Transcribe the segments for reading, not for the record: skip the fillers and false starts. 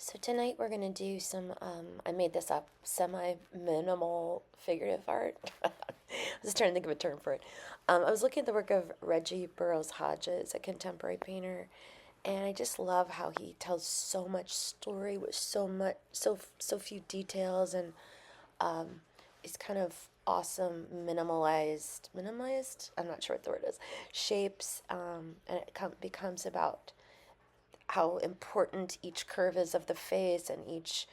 So tonight we're gonna do some, I made this up, semi-minimal figurative art. I was trying to think of a term for it. I was looking at the work of Reggie Burrows Hodges, a contemporary painter, and I just love how he tells so much story with so few details, and it's kind of awesome minimalized. I'm not sure what the word is. Shapes, and it becomes about how important each curve is of the face and each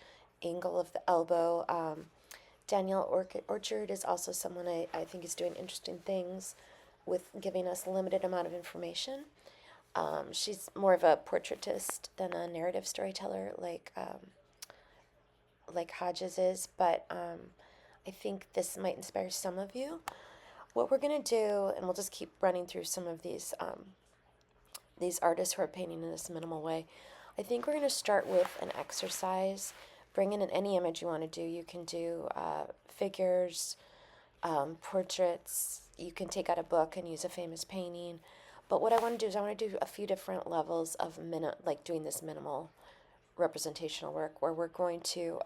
angle of the elbow. Danielle Orchard is also someone I think is doing interesting things with giving us a limited amount of information. She's more of a portraitist than a narrative storyteller, like Hodges is, but I think this might inspire some of you. What we're gonna do, and we'll just keep running through some of these artists who are painting in this minimal way. I think we're going to start with an exercise. Bring in any image you want to do. You can do figures, portraits. You can take out a book and use a famous painting. But what I want to do is I want to do a few different levels of like doing this minimal representational work, where we're going to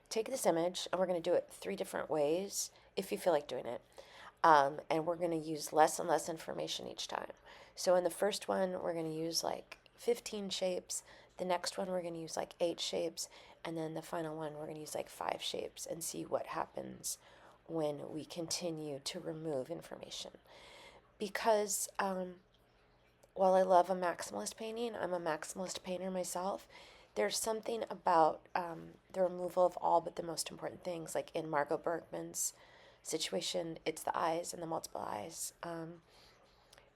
take this image and we're going to do it 3 different ways if you feel like doing it. And we're going to use less and less information each time. So in the first one, we're going to use like 15 shapes. The next one, we're going to use like 8 shapes. And then the final one, we're going to use like 5 shapes and see what happens when we continue to remove information. Because while I love a maximalist painting, I'm a maximalist painter myself. There's something about the removal of all but the most important things, like in Margot Bergman's situation, it's the eyes and the multiple eyes.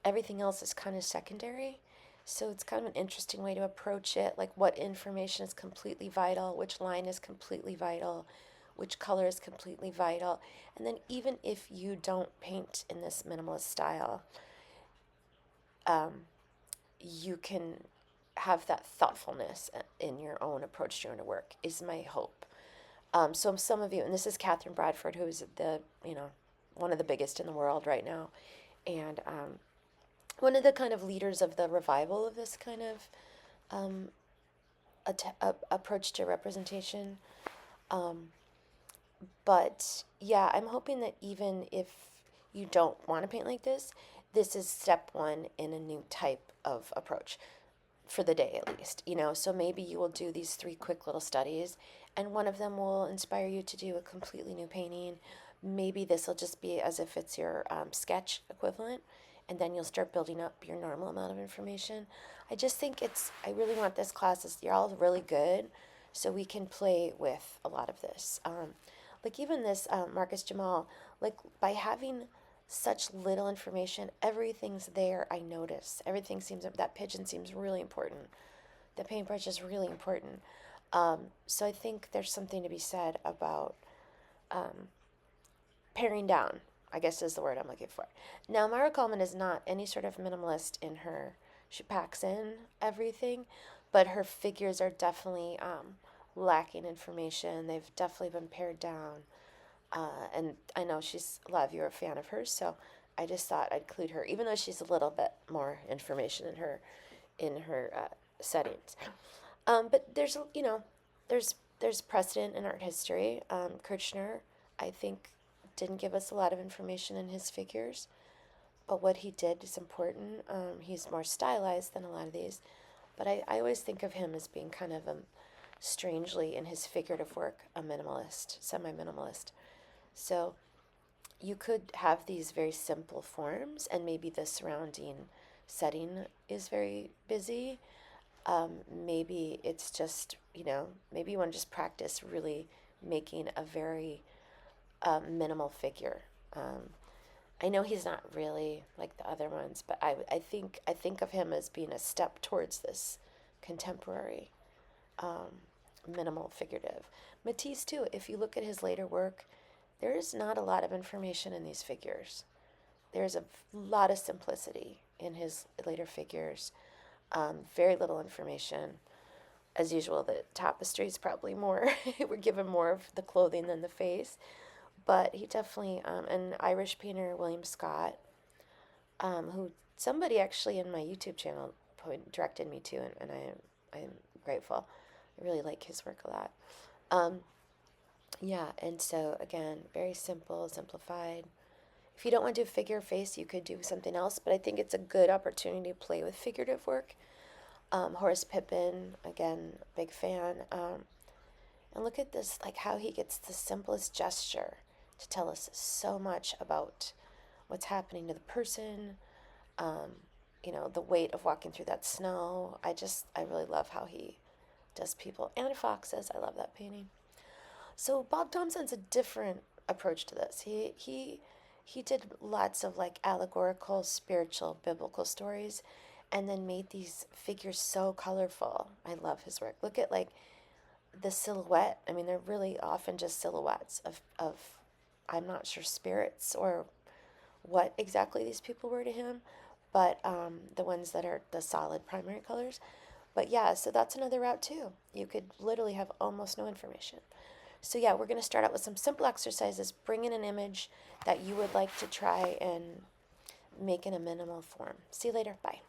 Everything else is kind of secondary. So it's kind of an interesting way to approach it, like what information is completely vital, which line is completely vital, which color is completely vital. And then even if you don't paint in this minimalist style, you can have that thoughtfulness in your own approach to your own work, is my hope. So some of you, and this is Katherine Bradford, who is one of the biggest in the world right now, and one of the kind of leaders of the revival of this kind of approach to representation. But yeah, I'm hoping that even if you don't want to paint like this is step one in a new type of approach for the day at least, so maybe you will do these 3 quick little studies, and one of them will inspire you to do a completely new painting. Maybe this will just be as if it's your sketch equivalent, and then you'll start building up your normal amount of information. I really want this class, you're all really good, so we can play with a lot of this. Like even this Marcus Jahmal, like by having such little information, everything's there. I notice that pigeon seems really important. The paintbrush is really important. So I think there's something to be said about paring down, I guess is the word I'm looking for. Now, Maira Kalman is not any sort of minimalist in her, she packs in everything, but her figures are definitely lacking information. They've definitely been pared down. And I know a lot of you are a fan of hers, so I just thought I'd include her, even though she's a little bit more information in her settings. But there's precedent in art history. Kirchner, I think, didn't give us a lot of information in his figures, but what he did is important. He's more stylized than a lot of these, but I always think of him as being kind of strangely in his figurative work, a minimalist, semi-minimalist. So you could have these very simple forms, and maybe the surrounding setting is very busy. Maybe it's just, maybe you want to just practice really making a very minimal figure. I know he's not really like the other ones, but I think of him as being a step towards this contemporary minimal figurative. Matisse too, if you look at his later work, there is not a lot of information in these figures. There's a lot of simplicity in his later figures. Very little information. As usual, the tapestry is probably more, we're given more of the clothing than the face. But he definitely, an Irish painter, William Scott, who somebody actually in my YouTube channel directed me to, and I am grateful. I really like his work a lot. Um, yeah, and so again, very simple, simplified. If you don't want to do figure face, you could do something else, but I think it's a good opportunity to play with figurative work. Horace Pippin, again, big fan. And look at this, like how he gets the simplest gesture to tell us so much about what's happening to the person, um, the weight of walking through that snow. I really love how he does people and foxes. I love that painting. So Bob Thompson's a different approach to this. He did lots of like allegorical, spiritual, biblical stories, and then made these figures so colorful. I love his work. Look at like the silhouette. I mean, they're really often just silhouettes of I'm not sure, spirits or what exactly these people were to him, but the ones that are the solid primary colors. But yeah, so that's another route too. You could literally have almost no information. So yeah, we're going to start out with some simple exercises. Bring in an image that you would like to try and make in a minimal form. See you later. Bye.